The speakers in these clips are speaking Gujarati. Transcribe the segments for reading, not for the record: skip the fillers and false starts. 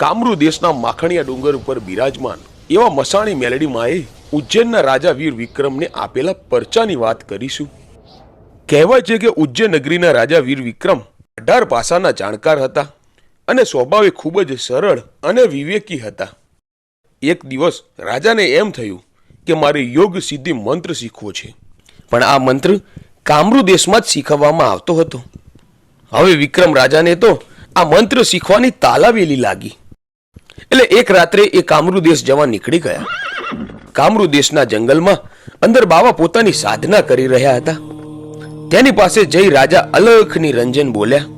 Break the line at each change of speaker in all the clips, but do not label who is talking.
કામરૂ દેશના માખણિયા ડુંગર ઉપર બિરાજમાન એવા મસાણી મેલડીમાંએ ઉજ્જૈનના રાજા વીર વિક્રમને આપેલા પરચાની વાત કરીશું. કહેવાય છે કે ઉજ્જૈન નગરીના રાજા વીર વિક્રમ 18 ભાષાના જાણકાર હતા અને સ્વભાવે ખૂબ જ સરળ અને વિવેકી હતા. એક દિવસ રાજાને એમ થયું કે મારે યોગ સિદ્ધિ મંત્ર શીખવો છે, પણ આ મંત્ર કામરૂ દેશમાં જ શીખવવામાં આવતો હતો. હવે વિક્રમ રાજાને તો આ મંત્ર શીખવાની તાલાવેલી લાગી. એટલે એક રાત્રે એ કામરૂ દેશ જવા નીકળી ગયા. કામરૂ દેશના જંગલમાં અંદર બાવા પોતાની સાધના કરી રહ્યા હતા. તેની પાસે જઈ રાજા અલખ નિરંજન બોલ્યા.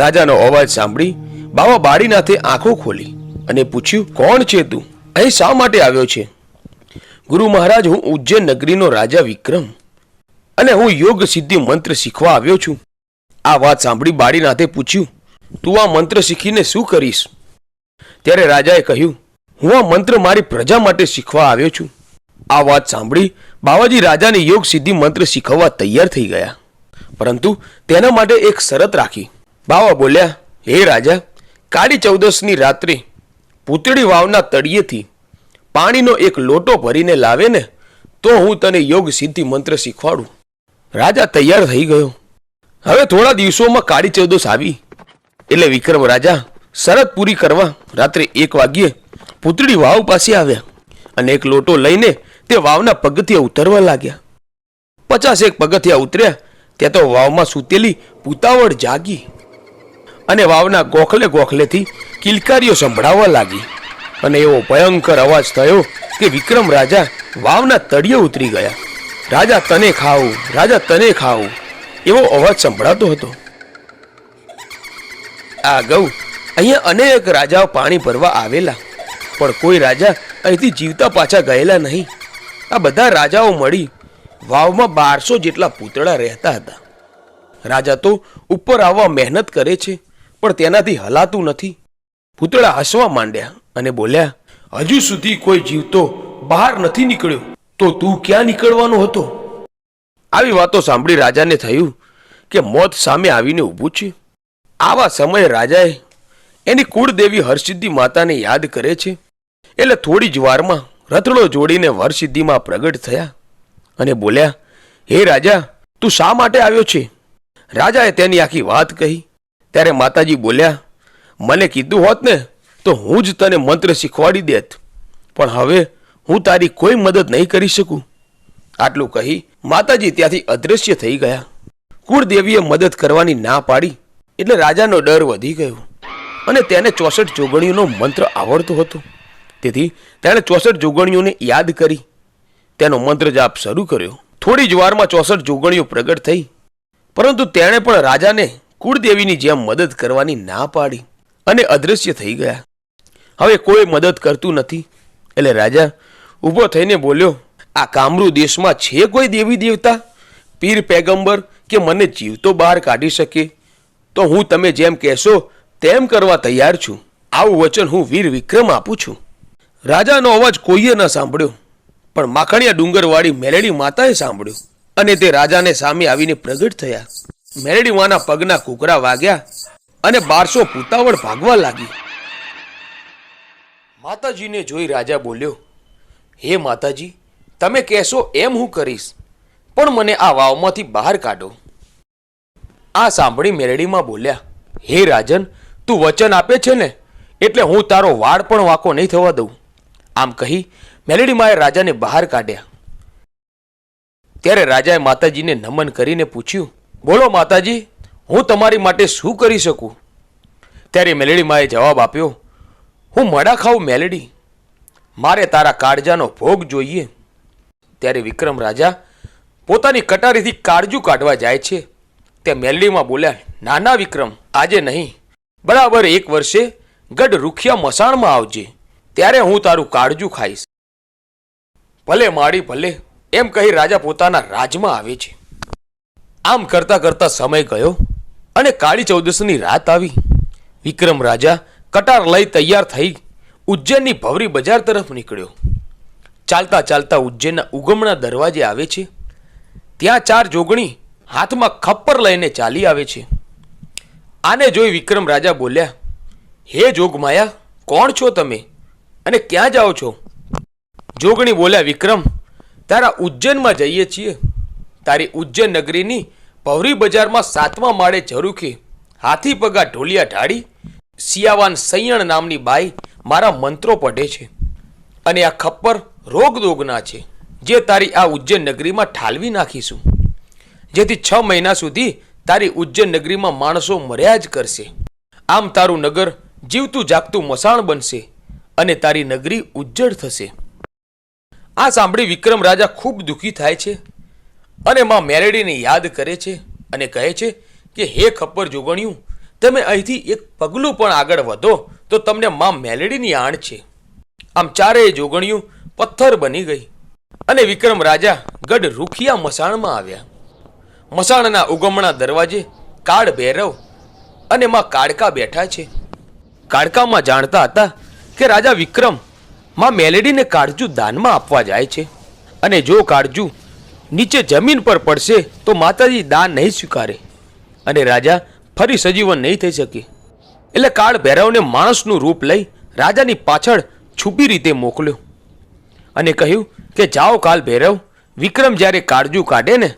રાજાનો અવાજ સાંભળી બાવા બાળીનાથે આંખો ખોલી અને પૂછ્યું, કોણ છે તું? અહીં શા માટે આવ્યો છે? ગુરુ મહારાજ, હું ઉજ્જૈન નગરીનો રાજા વિક્રમ અને હું યોગ સિદ્ધિ મંત્ર શીખવા આવ્યો છું. આ વાત સાંભળી બાળીનાથે પૂછ્યું, તું આ મંત્ર શીખીને શું કરીશ? ત્યારે રાજાએ કહ્યું, હું આ મંત્ર મારી પ્રજા માટે શીખવા આવ્યો છું. આ વાત સાંભળી બાવાજી રાજાને યોગ સિદ્ધિ મંત્ર શીખવવા તૈયાર થઈ ગયા, પરંતુ તેના માટે એક શરત રાખી. બાવા બોલ્યા, હે રાજા, કાળી ચૌદસની રાત્રે પૂતળી વાવના તળિયેથી પાણીનો એક લોટો ભરીને લાવે ને તો હું તને યોગ સિદ્ધિ મંત્ર શીખવાડું. રાજા તૈયાર થઈ ગયો. હવે થોડા દિવસોમાં કાળી ચૌદસ આવી એટલે વિક્રમ રાજા શરત પૂરી કરવા રાત્રે 1 વાગ્યે પૂતળી વાવ પાસે આવ્યા અને એક લોટો લઈને તે વાવના પગથિયા ઉતરવા લાગ્યા. 50 પગથિયા ઉતર્યા ત્યાં તો વાવમાં સૂતેલી પૂતાવળ જાગી અને વાવના ગોખલે ગોખલેથી કિલકારીઓ સંભળાવવા લાગી અને એવો ભયંકર અવાજ થયો કે વિક્રમ રાજા વાવના તળિયે ઉતરી ગયા. રાજા તને ખાવું, રાજા તને ખાવું એવો અવાજ સંભળાતો હતો. આ ગૌ અહીંયા અનેક રાજાઓ પાણી ભરવા આવેલા, પણ કોઈ રાજા અહીંથી જીવતા પાછા ગયેલા નહીં. આ બધા રાજાઓ મળી વાવમાં 1200 જેટલા પૂતળા રહેતા હતા. રાજા તો ઉપર આવવા મહેનત કરે છે, પણ તેનાથી હલાતું નથી. પૂતળા હસવા માંડ્યા અને બોલ્યા, હજુ સુધી કોઈ જીવતો બહાર નથી નીકળ્યો, તો તું ક્યાં નીકળવાનો હતો? આવી વાતો સાંભળી રાજાને થયું કે મોત સામે આવીને ઊભું છે. આવા સમયે રાજાએ એની કુળદેવી હરસિદ્ધિ માતાને યાદ કરે છે. એટલે થોડી જ વારમાં રથડો જોડીને હરસિદ્ધિમાં પ્રગટ થયા અને બોલ્યા, હે રાજા, તું શા માટે આવ્યો છે? રાજાએ તેની આખી વાત કહી. ત્યારે માતાજી બોલ્યા, મને કીધું હોત ને તો હું જ તને મંત્ર શીખવાડી દેત, પણ હવે હું તારી કોઈ મદદ નહીં કરી શકું. આટલું કહી માતાજી ત્યાંથી અદૃશ્ય થઈ ગયા. કુળદેવીએ મદદ કરવાની ના પાડી એટલે રાજાનો ડર વધી ગયો અને તેને 64 જોગણીઓનો મંત્ર આવડતો હતો. તેથી તેણે 64 જોગણીઓને યાદ કરી તેનો મંત્ર જાપ શરૂ કર્યો. થોડી જ વારમાં 64 જોગણીઓ પ્રગટ થઈ, પરંતુ તેણે પણ રાજાને કુળદેવીની જેમ મદદ કરવાની ના પાડી અને અદૃશ્ય થઈ ગયા. હવે કોઈ મદદ કરતું નથી એટલે રાજા ઊભો થઈને બોલ્યો, આ કામરૂ દેશમાં છે કોઈ દેવી દેવતા, પીર પેગંબર કે મને જીવતો બહાર કાઢી શકે તો હું તમે જેમ કહેશો તેમ કરવા તૈયાર છું. આવું વચન હું વીર વિક્રમ આપું છું. રાજાનો અવાજ કોઈએ ન સાંભળ્યો, પણ માખણિયા ડુંગરવાળી મેલડી માતાએ સાંભળ્યો અને તે રાજાને સામે આવીને પ્રગટ થયા. મેલડી માના પગના કૂકરા વાગ્યા અને 1200 પૂતાવળ ભાગવા લાગી. માતાજીને જોઈ રાજા બોલ્યો, હે માતાજી, તમે કહેશો એમ હું કરીશ, પણ મને આ વાવમાંથી બહાર કાઢો. આ સાંભળી મેલડીમાં બોલ્યા, હે રાજન, તું વચન આપે છે ને એટલે હું તારો વાળ પણ વાંકો નહીં થવા દઉં. આમ કહી મેલડીમાએ રાજાને બહાર કાઢ્યા. ત્યારે રાજાએ માતાજીને નમન કરીને પૂછ્યું, બોલો માતાજી, હું તમારી માટે શું કરી શકું? ત્યારે મેલડીમાએ જવાબ આપ્યો, હું મડા ખાઉં મેલડી, મારે તારા કાળજાનો ભોગ જોઈએ. ત્યારે વિક્રમ રાજા પોતાની કટારીથી કાળજું કાઢવા જાય છે તે મેલડીમાં બોલ્યા, નાના વિક્રમ, આજે નહીં, બરાબર 1 વર્ષે ગઢ રૂખિયા મસાણમાં આવજે, ત્યારે હું તારું કાળજું ખાઈશ. ભલે માડી ભલે, એમ કહી રાજા પોતાના રાજમાં આવે છે. આમ કરતા કરતા સમય ગયો અને કાળી ચૌદસની રાત આવી. વિક્રમ રાજા કટાર લઈ તૈયાર થઈ ઉજ્જૈનની ભવરી બજાર તરફ નીકળ્યો. ચાલતા ચાલતા ઉજ્જૈનના ઉગમણા દરવાજે આવે છે. ત્યાં 4 જોગણી હાથમાં ખપ્પર લઈને ચાલી આવે છે. આને જોઈ વિક્રમ રાજા બોલ્યા,
હે જોગમાયા, કોણ છો તમે અને ક્યાં જાઓ છો? જોગણી બોલ્યા, વિક્રમ, તારા ઉજ્જૈનમાં જઈએ છીએ. તારી ઉજ્જૈન નગરીની ભવરી બજારમાં 7મા માળે ઝરૂખે હાથી પગા ઢોલિયા ઢાળી સિયાવાન સૈયણ નામની બાઈ મારા મંત્રો પઢે છે અને આ ખપ્પર રોગદોગના છે, જે તારી આ ઉજ્જૈન નગરીમાં ઠાલવી નાખીશું, જેથી 6 મહિના સુધી તારી ઉજ્જૈન નગરીમાં માણસો મર્યા જ કરશે. આમ તારું નગર જીવતું જાગતું મસાણ બનશે અને તારી નગરી ઉજ્જડ થશે. આ સાંભળી વિક્રમ રાજા ખૂબ દુઃખી થાય છે અને માં મેલડીને યાદ કરે છે અને કહે છે કે હે ખપ્પર જોગણિયું, તમે અહીંથી એક પગલું પણ આગળ વધો તો તમને માં મેલડીની આણ છે. આમ ચારેય જોગણિયું પથ્થર બની ગઈ અને વિક્રમ રાજા ગઢ રૂખિયા મસાણમાં આવ્યા. મસાણના ઉગમણા દરવાજે કાળ ભૈરવ અને માં કાળકા બેઠા છે. કાળકામાં જાણતા હતા કે રાજા વિક્રમ માં મેલેડીને કાળજુ દાનમાં આપવા જાય છે અને જો કાળજુ નીચે જમીન પર પડશે તો માતાજી દાન નહીં સ્વીકારે અને રાજા ફરી સજીવન નહીં થઈ શકે. એટલે કાળ ભૈરવને માણસનું રૂપ લઈ રાજાની પાછળ છુપી રીતે મોકલ્યો અને કહ્યું કે જાઓ કાળ ભૈરવ, વિક્રમ જ્યારે કાળજુ કાઢે ને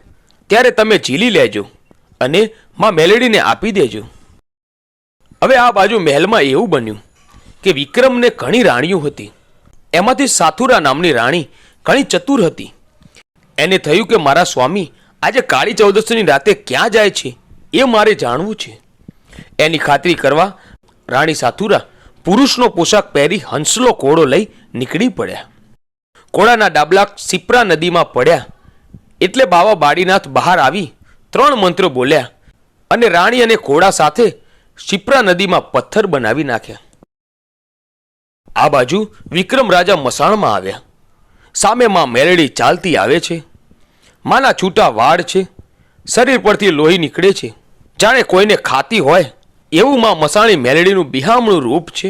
ત્યારે તમે ઝીલી લેજો અને માં મેલેડીને આપી દેજો. હવે આ બાજુ મહેલમાં એવું બન્યું કે વિક્રમને ઘણી રાણીઓ હતી. એમાંથી સાથુરા નામની રાણી ઘણી ચતુર હતી. એને થયું કે મારા સ્વામી આજે કાળી ચૌદસની રાતે ક્યાં જાય છે એ મારે જાણવું છે. એની ખાતરી કરવા રાણી સાથુરા પુરુષનો પોશાક પહેરી હંસલો ઘોડો લઈ નીકળી પડ્યા. ઘોડાના ડાબલા સિપ્રા નદીમાં પડ્યા એટલે બાવા બાળીનાથ બહાર આવી 3 મંત્રો બોલ્યા અને રાણી અને ઘોડા સાથે સિપ્રા નદીમાં પથ્થર બનાવી નાખ્યા. આ બાજુ વિક્રમ રાજા મસાણમાં આવ્યા. સામે માં મેલડી ચાલતી આવે છે. માના છૂટા વાળ છે, શરીર પરથી લોહી નીકળે છે, જાણે કોઈને ખાતી હોય એવું માં મસાણી મેલડીનું બિહામણું રૂપ છે.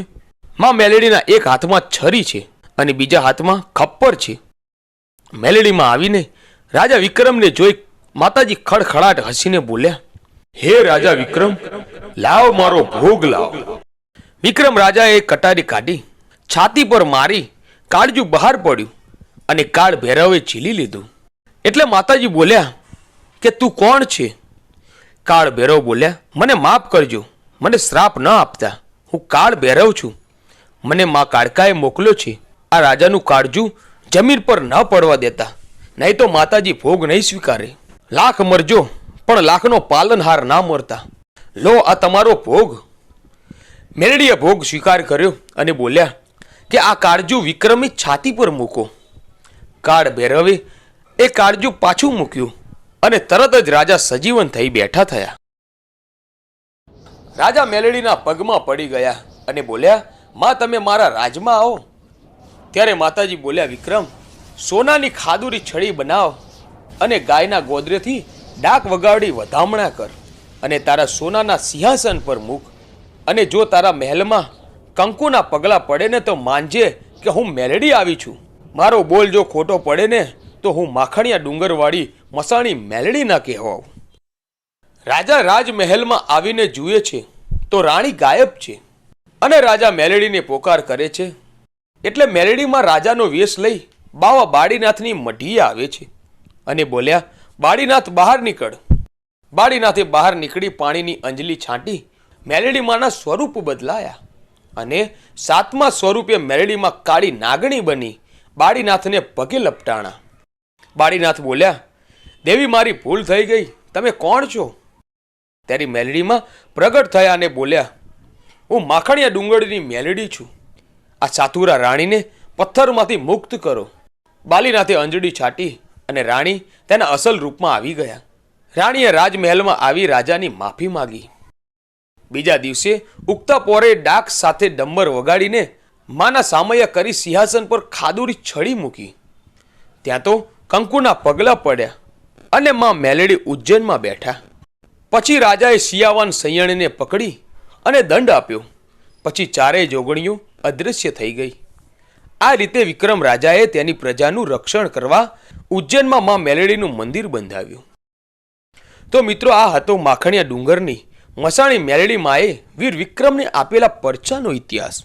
માં મેલડીના એક હાથમાં છરી છે અને બીજા હાથમાં ખપ્પર છે. મેલડીમાં આવીને રાજા વિક્રમને જોઈ માતાજી ખડખડાટ હસીને બોલ્યા, હે રાજા વિક્રમ, લાવ મારો ભોગ લાવ. વિક્રમ રાજાએ કટારી કાઢી છાતી પર મારી કાળજુ બહાર પડ્યું અને કાળ ભૈરવે ઝીલી લીધું. એટલે માતાજી બોલ્યા કે તું કોણ છે? કાળ ભૈરવ બોલ્યા, મને માફ કરજો, મને શ્રાપ ન આપતા. હું કાળ ભૈરવ છું. મને માં કાળકાએ મોકલ્યો છે. આ રાજાનું કાળજુ જમીન પર ન પડવા દેતા, નહીં તો માતાજી ભોગ નહીં સ્વીકારે. લાખ મરજો પણ લાખનો પાલનહાર ના મરતા. લો આ તમારો ભોગ. મેલડીએ ભોગ સ્વીકાર કર્યો અને બોલ્યા કે આ કાળજુ વિક્રમની છાતી પર મૂકો. કાળ ભૈરવે એ કાળજુ પાછું મૂક્યું અને તરત જ રાજા સજીવન થઈ બેઠા થયા. રાજા મેલડીના પગમાં પડી ગયા અને બોલ્યા, માં તમે મારા રાજમાં આવો. ત્યારે માતાજી બોલ્યા, વિક્રમ, સોનાની ખાદુરી છડી બનાવ અને ગાયના ગોદરેથી ડાક વગાડી વધામણા કર અને તારા સોનાના સિંહાસન પર મૂક. અને જો તારા મહેલમાં કંકુના પગલા પડે ને તો માનજે કે હું મેલડી આવી છું. મારો બોલ જો ખોટો પડે ને તો હું માખણિયા ડુંગરવાળી મસાણી મેલડી ના કહેવાઉં. રાજા રાજમહેલમાં આવીને જુએ છે તો રાણી ગાયબ છે અને રાજા મેલડીને પોકાર કરે છે. એટલે મેલડીમાં રાજાનો વેશ લઈ બાવા બાળીનાથની મઢીએ આવે છે અને બોલ્યા, બાળીનાથ બહાર નીકળ. બાળીનાથે બહાર નીકળી પાણીની અંજલી છાંટી મેલડીમાંના સ્વરૂપ બદલાયા અને 7મા સ્વરૂપે મેલડીમાં કાળી નાગણી બની બાળીનાથને પગે લપટાણા. બાળીનાથ બોલ્યા, દેવી મારી ભૂલ થઈ ગઈ, તમે કોણ છો? ત્યારે મેલડીમાં પ્રગટ થયા અને બોલ્યા, હું માખણિયા ડુંગરની મેલડી છું. આ સાતુરા રાણીને પથ્થરમાંથી મુક્ત કરો. બાલીનાથે અંજળી છાટી અને રાણી તેના અસલ રૂપમાં આવી ગયા. રાણીએ રાજમહેલમાં આવી રાજાની માફી માગી. બીજા દિવસે ઉગતા પોરે ડાક સાથે ડમ્બર વગાડીને માના સામૈયા કરી સિંહાસન પર ખાદુરી છડી મૂકી. ત્યાં તો કંકુના પગલા પડ્યા અને માં મેલડી ઉજ્જૈનમાં બેઠા. પછી રાજાએ સિયાવાન સૈયણને પકડી અને દંડ આપ્યો. પછી ચારેય જોગણીઓ અદૃશ્ય થઈ ગઈ. આ રીતે વિક્રમ રાજાએ તેની પ્રજાનું રક્ષણ કરવા ઉજ્જૈનમાં માં મેલડીનું મંદિર બંધાવ્યું. તો મિત્રો, આ હતો માખણિયા ડુંગરની મસાણી મેલડી માએ વીર વિક્રમને આપેલા પરચાનો ઇતિહાસ.